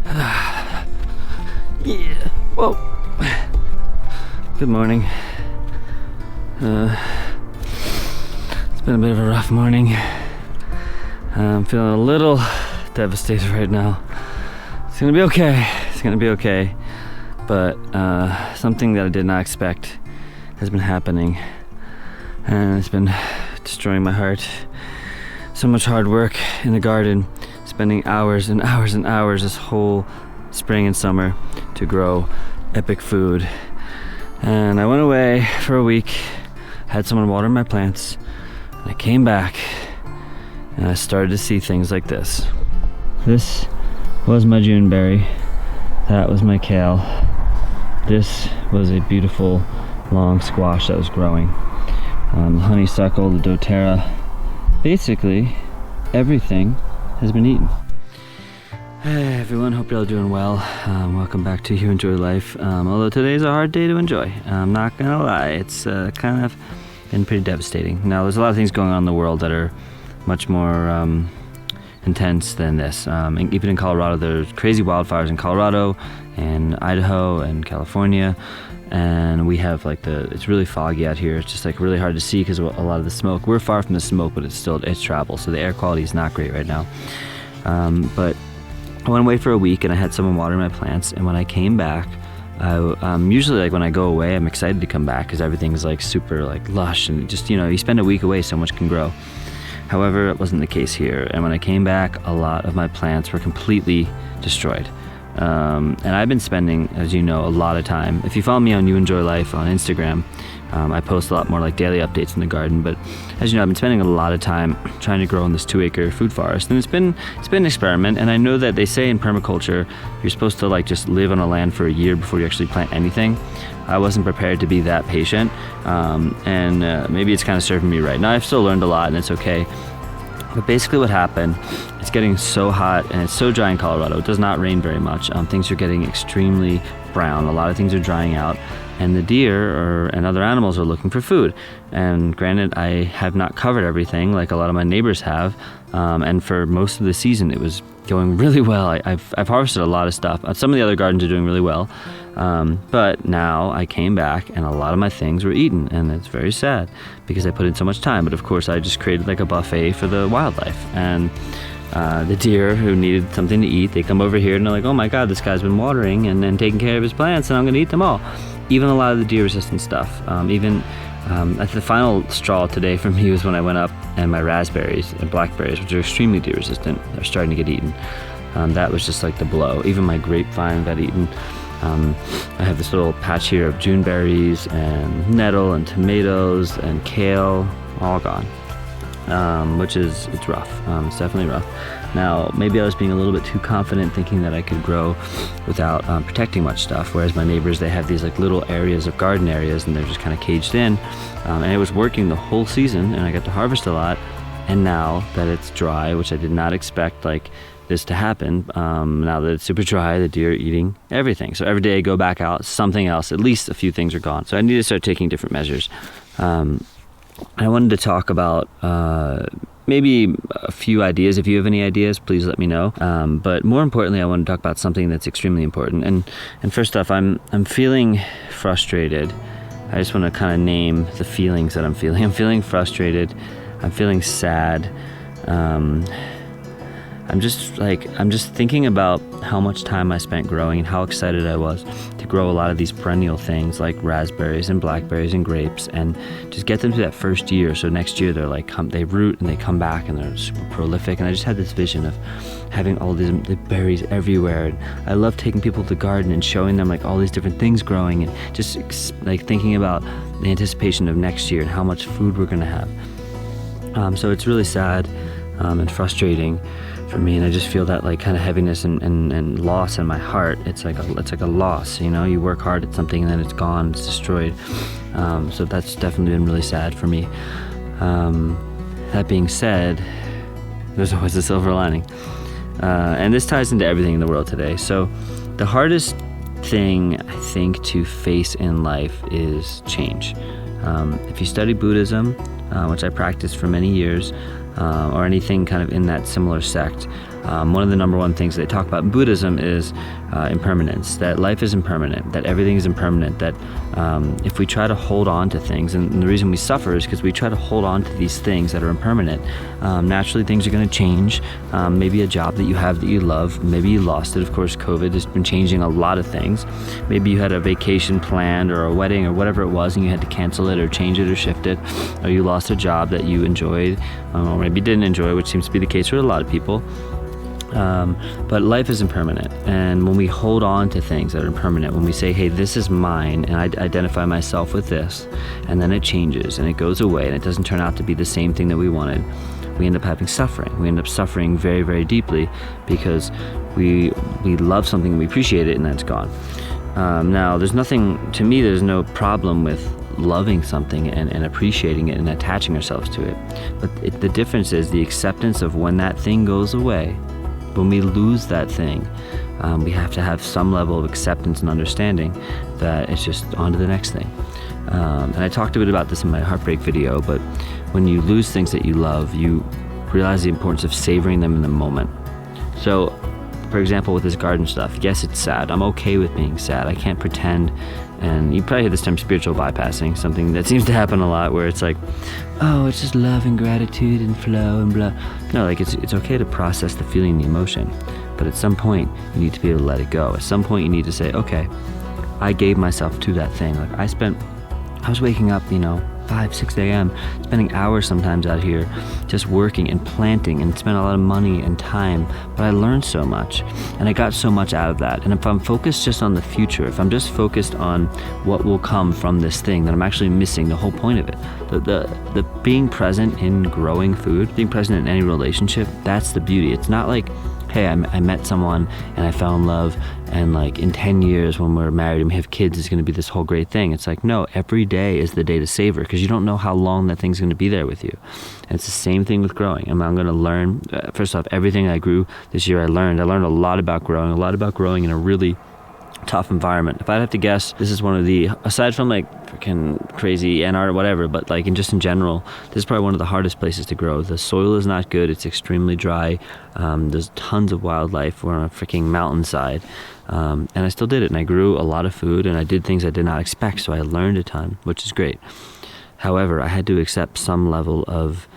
Yeah. Whoa. Good morning. It's been a bit of a rough morning. I'm feeling a little devastated right now. It's gonna be okay. It's gonna be okay. But something that I did not expect has been happening, and it's been destroying my heart. So much hard work in the garden, spending hours and hours and hours this whole spring and summer to grow epic food. And I went away for a week, had someone water my plants, and I came back and I started to see things like this. This was my Juneberry. That was my kale. This was a beautiful long squash that was growing. The honeysuckle, the doTERRA. Basically, everything has been eaten. Hey everyone, hope you're all doing well. Welcome back to You Enjoy Life. Although today's a hard day to enjoy. I'm not gonna lie, it's kind of been pretty devastating. Now, there's a lot of things going on in the world that are much more intense than this. And even in Colorado, there's crazy wildfires in Colorado and Idaho and California. And we have it's really foggy out here. It's just really hard to see because of a lot of the smoke. We're far from the smoke, but it's travel. So the air quality is not great right now. But I went away for a week and I had someone water my plants. And when I came back, usually when I go away, I'm excited to come back because everything's super lush and just, you spend a week away, so much can grow. However, it wasn't the case here. And when I came back, a lot of my plants were completely destroyed. And I've been spending, as you know, a lot of time. If you follow me on You Enjoy Life on Instagram, I post a lot more daily updates in the garden. But as you know, I've been spending a lot of time trying to grow in this 2-acre food forest, and it's been an experiment. And I know that they say in permaculture you're supposed to just live on a land for a year before you actually plant anything. I wasn't prepared to be that patient, and maybe it's kind of serving me right now. I've still learned a lot, and it's okay. But basically what happened, it's getting so hot and it's so dry in Colorado. It does not rain very much. Things are getting extremely brown. A lot of things are drying out, and the deer and other animals are looking for food. And granted, I have not covered everything like a lot of my neighbors have. And for most of the season, it was going really well. I've harvested a lot of stuff. Some of the other gardens are doing really well. But now I came back and a lot of my things were eaten, and it's very sad because I put in so much time. But of course, I just created a buffet for the wildlife, and the deer who needed something to eat, they come over here and they're like, oh my God, this guy's been watering and taking care of his plants, and I'm gonna eat them all. Even a lot of the deer resistant stuff. At the final straw today for me was when I went up and my raspberries and blackberries, which are extremely deer resistant, are starting to get eaten. That was just the blow. Even my grapevine got eaten. I have this little patch here of Juneberries and nettle and tomatoes and kale, all gone. It's rough. It's definitely rough. Now, maybe I was being a little bit too confident, thinking that I could grow without protecting much stuff, whereas my neighbors, they have these little areas of garden areas, and they're just kind of caged in. And it was working the whole season, and I got to harvest a lot. And now that it's dry, which I did not expect this to happen, now that it's super dry, the deer are eating everything. So every day I go back out, something else, at least a few things are gone. So I need to start taking different measures. I wanted to talk about maybe a few ideas. If you have any ideas, please let me know. But more importantly, I want to talk about something that's extremely important. And first off, I'm feeling frustrated. I just want to kind of name the feelings that I'm feeling. I'm feeling frustrated. I'm feeling sad. I'm just thinking about how much time I spent growing and how excited I was to grow a lot of these perennial things like raspberries and blackberries and grapes, and just get them to that first year. So next year they're they root and they come back and they're super prolific. And I just had this vision of having all the berries everywhere. And I love taking people to the garden and showing them all these different things growing, and just thinking about the anticipation of next year and how much food we're gonna have. So it's really sad and frustrating for me, and I just feel that kind of heaviness and loss in my heart. It's like a loss, you work hard at something and then it's gone, it's destroyed. So that's definitely been really sad for me. That being said, there's always a silver lining, and this ties into everything in the world today. So the hardest thing I think to face in life is change. If you study Buddhism, which I practiced for many years, or anything kind of in that similar sect, One of the number one things they talk about in Buddhism is impermanence, that life is impermanent, that everything is impermanent, that if we try to hold on to things, and the reason we suffer is because we try to hold on to these things that are impermanent. Naturally, things are going to change. Maybe a job that you have that you love, maybe you lost it. Of course, COVID has been changing a lot of things. Maybe you had a vacation planned or a wedding or whatever it was, and you had to cancel it or change it or shift it, or you lost a job that you enjoyed, or maybe didn't enjoy, which seems to be the case for a lot of people. But life is impermanent, and when we hold on to things that are impermanent, when we say, hey, this is mine, and I identify myself with this, and then it changes and it goes away and it doesn't turn out to be the same thing that we wanted, we end up having suffering. We end up suffering very, very deeply because we love something and we appreciate it, and then it's gone. Now, there's no problem with loving something and appreciating it and attaching ourselves to it. But the difference is the acceptance of when that thing goes away. When we lose that thing, we have to have some level of acceptance and understanding that it's just on to the next thing. And I talked a bit about this in my heartbreak video, but when you lose things that you love, you realize the importance of savoring them in the moment. So, for example, with this garden stuff, yes, it's sad. I'm okay with being sad. I can't pretend. And you probably hear this term spiritual bypassing, something that seems to happen a lot, where it's like, oh, it's just love and gratitude and flow and blah. No, like it's okay to process the feeling, the emotion. But at some point, you need to be able to let it go. At some point, you need to say, okay, I gave myself to that thing. Like I was waking up, 5, 6 a.m., spending hours sometimes out here just working and planting, and spent a lot of money and time, but I learned so much and I got so much out of that. And if I'm focused just on the future, if I'm just focused on what will come from this thing, then I'm actually missing the whole point of it. The being present in growing food, being present in any relationship, that's the beauty. It's not like, hey, I met someone and I fell in love, and like in 10 years when we're married and we have kids, it's going to be this whole great thing. It's like, no, every day is the day to savor, because you don't know how long that thing's going to be there with you. And it's the same thing with growing. I'm going to learn, first off, everything I grew this year I learned a lot about growing in a really tough environment. If I'd have to guess, this is one of the, aside from like freaking crazy Antarctica or whatever, but like in general, this is probably one of the hardest places to grow. The soil is not good. It's extremely dry. There's tons of wildlife. We're on a freaking mountainside. And I still did it, and I grew a lot of food, and I did things I did not expect, so I learned a ton, which is great. However, I had to accept some level of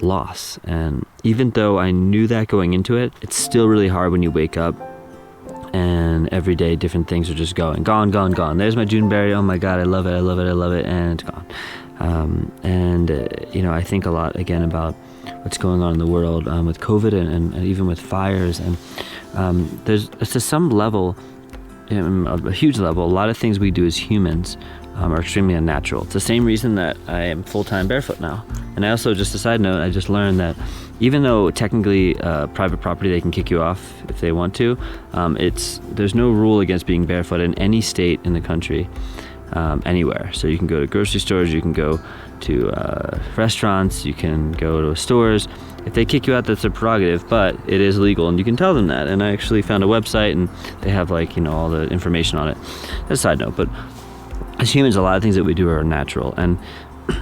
loss. And even though I knew that going into it, it's still really hard when you wake up and every day different things are just gone. There's my Juneberry. Oh my God, I love it, and it's gone. I think a lot again about what's going on in the world with COVID and even with fires. And there's to some level, a huge level, a lot of things we do as humans are extremely unnatural. It's the same reason that I am full-time barefoot now. And I also, just a side note, I just learned that even though technically private property, they can kick you off if they want to, there's no rule against being barefoot in any state in the country, anywhere. So you can go to grocery stores, you can go to restaurants, you can go to stores. If they kick you out, that's their prerogative, but it is legal, and you can tell them that. And I actually found a website, and they have all the information on it. That's a side note, but as humans, a lot of things that we do are natural. And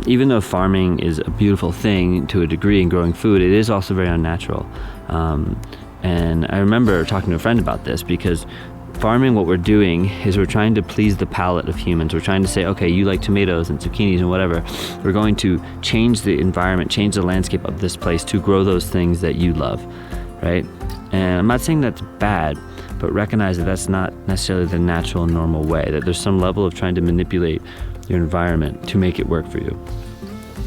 even though farming is a beautiful thing to a degree and growing food, it is also very unnatural. And I remember talking to a friend about this, because farming, what we're doing is we're trying to please the palate of humans. We're trying to say, okay, you like tomatoes and zucchinis and whatever. We're going to change the environment, change the landscape of this place to grow those things that you love, right? And I'm not saying that's bad, but recognize that that's not necessarily the natural and normal way, that there's some level of trying to manipulate your environment to make it work for you.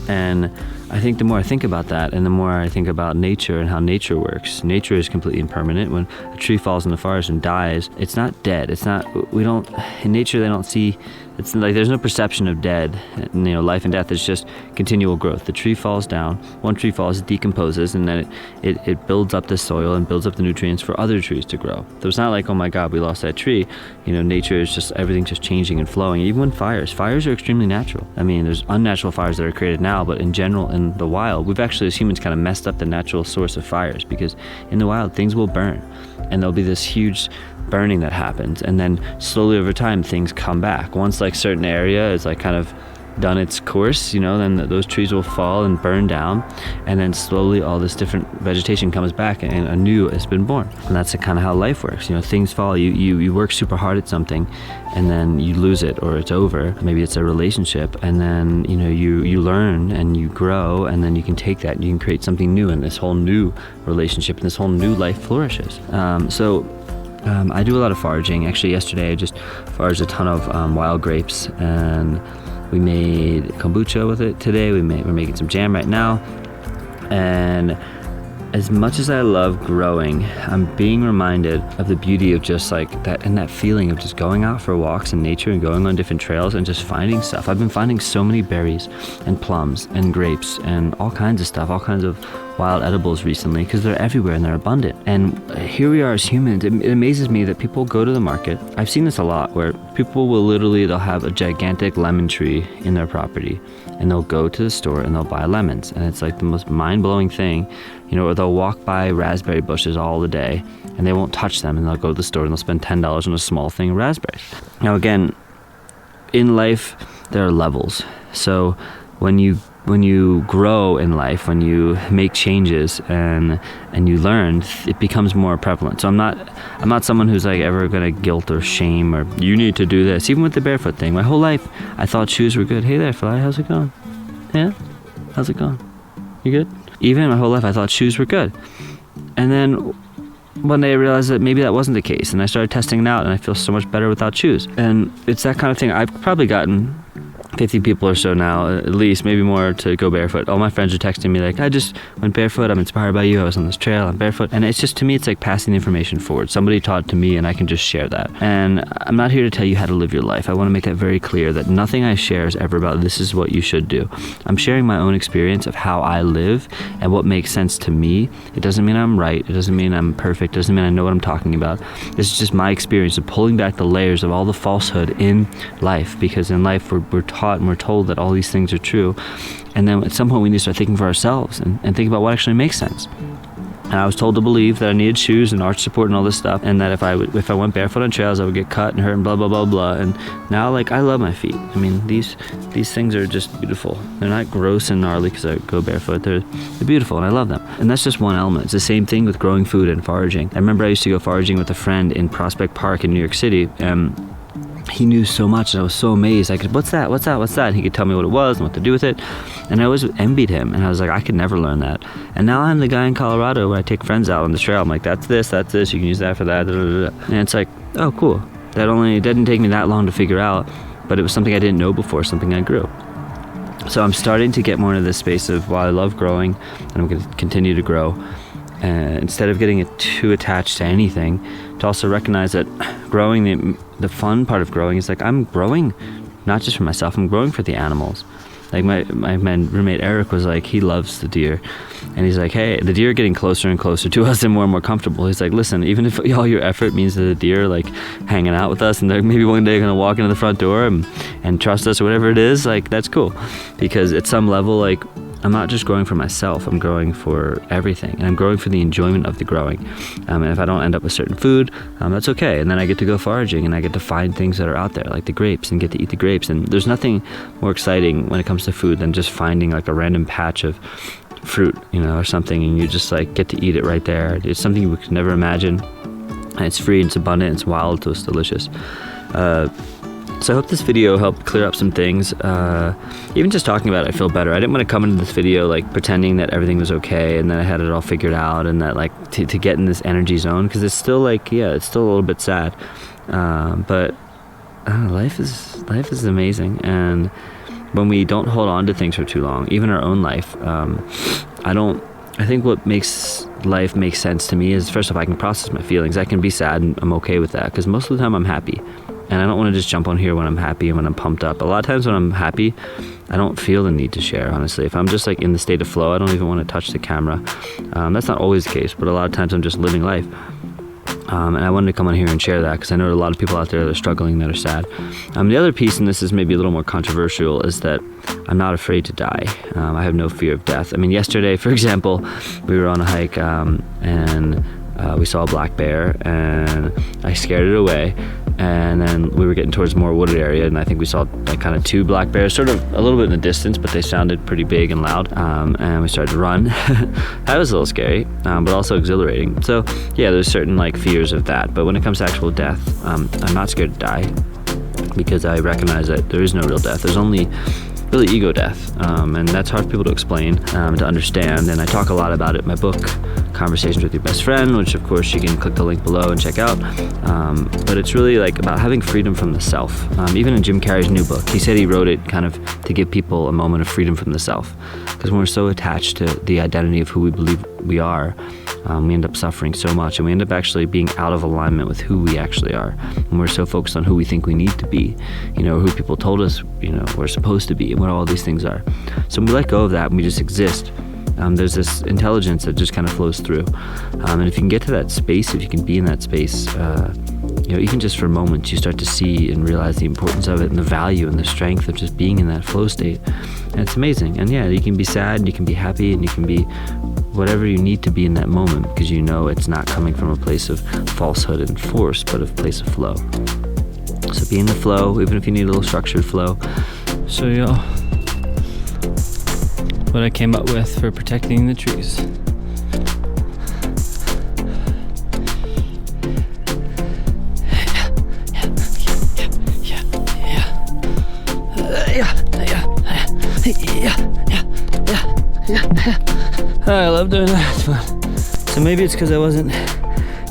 And I think the more I think about that, and the more I think about nature and how nature works, nature is completely impermanent. When a tree falls in the forest and dies, it's not dead. In nature, they don't see, it's like there's no perception of dead, life and death is just continual growth. The tree falls down, one tree falls, it decomposes, and then it builds up the soil and builds up the nutrients for other trees to grow. So it's not like, oh my God, we lost that tree. Nature is just, everything's just changing and flowing. Even when fires are extremely natural. I mean, there's unnatural fires that are created now, but in general, in the wild, we've actually, as humans, kind of messed up the natural source of fires, because in the wild, things will burn, and there'll be this huge burning that happens, and then slowly over time things come back. Once like certain area is like kind of done its course, then those trees will fall and burn down, and then slowly all this different vegetation comes back and a new has been born. And that's kind of how life works. Things fall. You work super hard at something, and then you lose it, or it's over. Maybe it's a relationship, and then you learn and you grow, and then you can take that and you can create something new, and this whole new relationship and this whole new life flourishes. I do a lot of foraging. Actually, yesterday I just foraged a ton of wild grapes, and we made kombucha with it today. We're making some jam right now. And as much as I love growing, I'm being reminded of the beauty of just like that, and that feeling of just going out for walks in nature and going on different trails and just finding stuff. I've been finding so many berries and plums and grapes and all kinds of stuff, all kinds of wild edibles recently, because they're everywhere and they're abundant. And here we are as humans. It amazes me that people go to the market. I've seen this a lot, where people will they'll have a gigantic lemon tree in their property, and they'll go to the store and they'll buy lemons, and it's like the most mind-blowing thing, or they'll walk by raspberry bushes all the day and they won't touch them, and they'll go to the store and they'll spend $10 on a small thing of raspberries. Now again, in life there are levels. So when you grow in life, when you make changes and you learn, it becomes more prevalent. So I'm not someone who's like ever gonna guilt or shame or you need to do this. Even with the barefoot thing, my whole life I thought shoes were good. Hey there, Fly, how's it going? Yeah, how's it going? You good? Even my whole life I thought shoes were good. And then one day I realized that maybe that wasn't the case, and I started testing it out, and I feel so much better without shoes. And it's that kind of thing. I've probably gotten 50 people or so now, at least, maybe more, to go barefoot. All my friends are texting me like, I just went barefoot, I'm inspired by you, I was on this trail, I'm barefoot. And it's just, to me, it's like passing the information forward. Somebody taught it to me and I can just share that. And I'm not here to tell you how to live your life. I want to make that very clear, that nothing I share is ever about this is what you should do. I'm sharing my own experience of how I live and what makes sense to me. It doesn't mean I'm right, it doesn't mean I'm perfect, it doesn't mean I know what I'm talking about. This is just my experience of pulling back the layers of all the falsehood in life, because in life we're taught and we're told that all these things are true, and then at some point we need to start thinking for ourselves and think about what actually makes sense. And I was told to believe that I needed shoes and arch support and all this stuff, and that if I went barefoot on trails I would get cut and hurt and blah blah blah blah. And now, like, I love my feet. I mean, these things are just beautiful. They're not gross and gnarly because I go barefoot. They're beautiful and I love them. And that's just one element. It's the same thing with growing food and foraging. I remember I used to go foraging with a friend in Prospect Park in New York City. He knew so much, and I was so amazed. I could, what's that? And he could tell me what it was and what to do with it. And I always envied him, and I was like, I could never learn that. And now I'm the guy in Colorado where I take friends out on the trail. I'm like, that's this, you can use that for that. And it's like, oh, cool. It didn't take me that long to figure out, but it was something I didn't know before, something I grew. So I'm starting to get more into this space of, while I love growing, and I'm going to continue to grow, instead of getting too attached to anything, to also recognize that growing, the fun part of growing is like, I'm growing not just for myself, I'm growing for the animals. Like my roommate Eric was like, he loves the deer, and he's like, hey, the deer are getting closer and closer to us and more comfortable. He's like, listen, even if all your effort means that the deer are like hanging out with us and they're maybe one day gonna walk into the front door and trust us or whatever it is, like, that's cool. Because at some level, like, I'm not just growing for myself, I'm growing for everything, and I'm growing for the enjoyment of the growing. And if I don't end up with certain food, that's okay. And then I get to go foraging, and I get to find things that are out there, like the grapes, and get to eat the grapes. And there's nothing more exciting when it comes to food than just finding like a random patch of fruit, or something, and you just like get to eat it right there. It's something you could never imagine, and it's free, and it's abundant, it's wild, so it's delicious. So I hope this video helped clear up some things. Even just talking about it, I feel better. I didn't want to come into this video like pretending that everything was okay and that I had it all figured out, and that like to get in this energy zone, because it's still like, it's still a little bit sad. But life is amazing, and when we don't hold on to things for too long, even our own life, I think what makes life make sense to me is, first off, I can process my feelings. I can be sad and I'm okay with that, because most of the time I'm happy. And I don't want to just jump on here when I'm happy and when I'm pumped up. A lot of times when I'm happy, I don't feel the need to share, honestly. If I'm just like in the state of flow, I don't even want to touch the camera. That's not always the case, but a lot of times I'm just living life. And I wanted to come on here and share that, because I know a lot of people out there that are struggling, that are sad. The other piece, and this is maybe a little more controversial, is that I'm not afraid to die. I have no fear of death. I mean, yesterday, for example, we were on a hike, and we saw a black bear, and I scared it away. And then we were getting towards a more wooded area, and I think we saw like kind of 2 black bears, sort of a little bit in the distance, but they sounded pretty big and loud. And we started to run. That was a little scary, but also exhilarating. So yeah, there's certain like fears of that. But when it comes to actual death, I'm not scared to die, because I recognize that there is no real death. There's only really ego death, and that's hard for people to explain, to understand, and I talk a lot about it in my book, Conversations with Your Best Friend, which of course you can click the link below and check out, but it's really like about having freedom from the self. Even in Jim Carrey's new book, he said he wrote it kind of to give people a moment of freedom from the self, because when we're so attached to the identity of who we believe we are, we end up suffering so much, and we end up actually being out of alignment with who we actually are. And we're so focused on who we think we need to be, who people told us, we're supposed to be, and what all these things are. So when we let go of that and we just exist, there's this intelligence that just kind of flows through. And if you can get to that space, if you can be in that space, even just for moments, you start to see and realize the importance of it and the value and the strength of just being in that flow state. And it's amazing. And yeah, you can be sad, you can be happy, and you can be whatever you need to be in that moment, because it's not coming from a place of falsehood and force, but a place of flow. So be in the flow, even if you need a little structured flow. So y'all, what I came up with for protecting the trees. I love doing that. It's fun. So maybe it's because I wasn't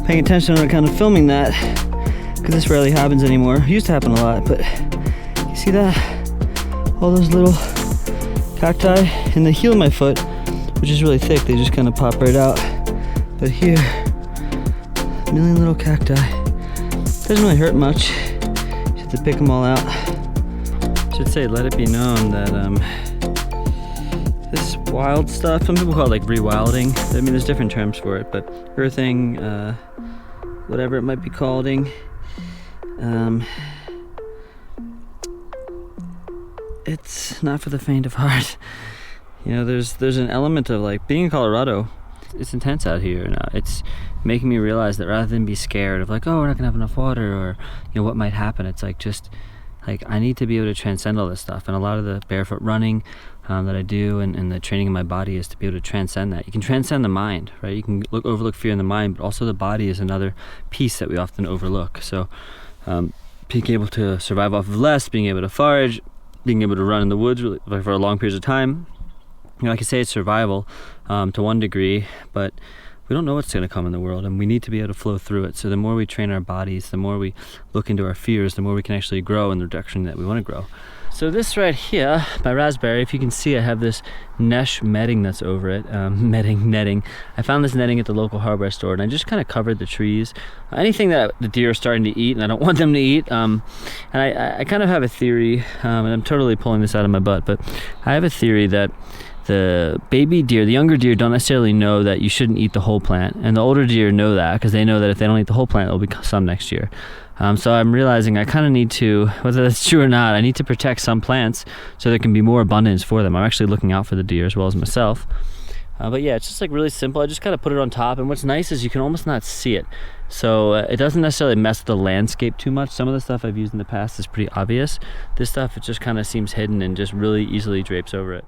paying attention when I kind of filming that, because this rarely happens anymore. It used to happen a lot, but you see that? All those little cacti in the heel of my foot, which is really thick, they just kind of pop right out. But here, a million little cacti. Doesn't really hurt much. You have to pick them all out. I should say, let it be known that this wild stuff, some people call it like rewilding. I mean, there's different terms for it, but earthing, whatever it might be calling, it's not for the faint of heart. There's an element of like being in Colorado. It's intense out here, and it's making me realize that rather than be scared of like, oh, we're not gonna have enough water, or what might happen, it's like just like I need to be able to transcend all this stuff. And a lot of the barefoot running that I do and the training in my body is to be able to transcend that. You can transcend the mind, right? You can overlook fear in the mind, but also the body is another piece that we often overlook. So being able to survive off of less, being able to forage, being able to run in the woods really, for long periods of time, like I say, it's survival to one degree, but we don't know what's going to come in the world, and we need to be able to flow through it. So the more we train our bodies, the more we look into our fears, the more we can actually grow in the direction that we want to grow. So this right here, my raspberry, if you can see, I have this mesh netting that's over it, netting. I found this netting at the local hardware store, and I just kind of covered the trees. Anything that the deer are starting to eat, and I don't want them to eat. And I kind of have a theory, and I'm totally pulling this out of my butt, but I have a theory that the baby deer, the younger deer, don't necessarily know that you shouldn't eat the whole plant, and the older deer know that because they know that if they don't eat the whole plant, there'll be some next year. So I'm realizing I kind of need to, whether that's true or not, I need to protect some plants so there can be more abundance for them. I'm actually looking out for the deer as well as myself. But yeah, it's just like really simple. I just kind of put it on top, and what's nice is you can almost not see it. So it doesn't necessarily mess with the landscape too much. Some of the stuff I've used in the past is pretty obvious. This stuff, it just kind of seems hidden and just really easily drapes over it.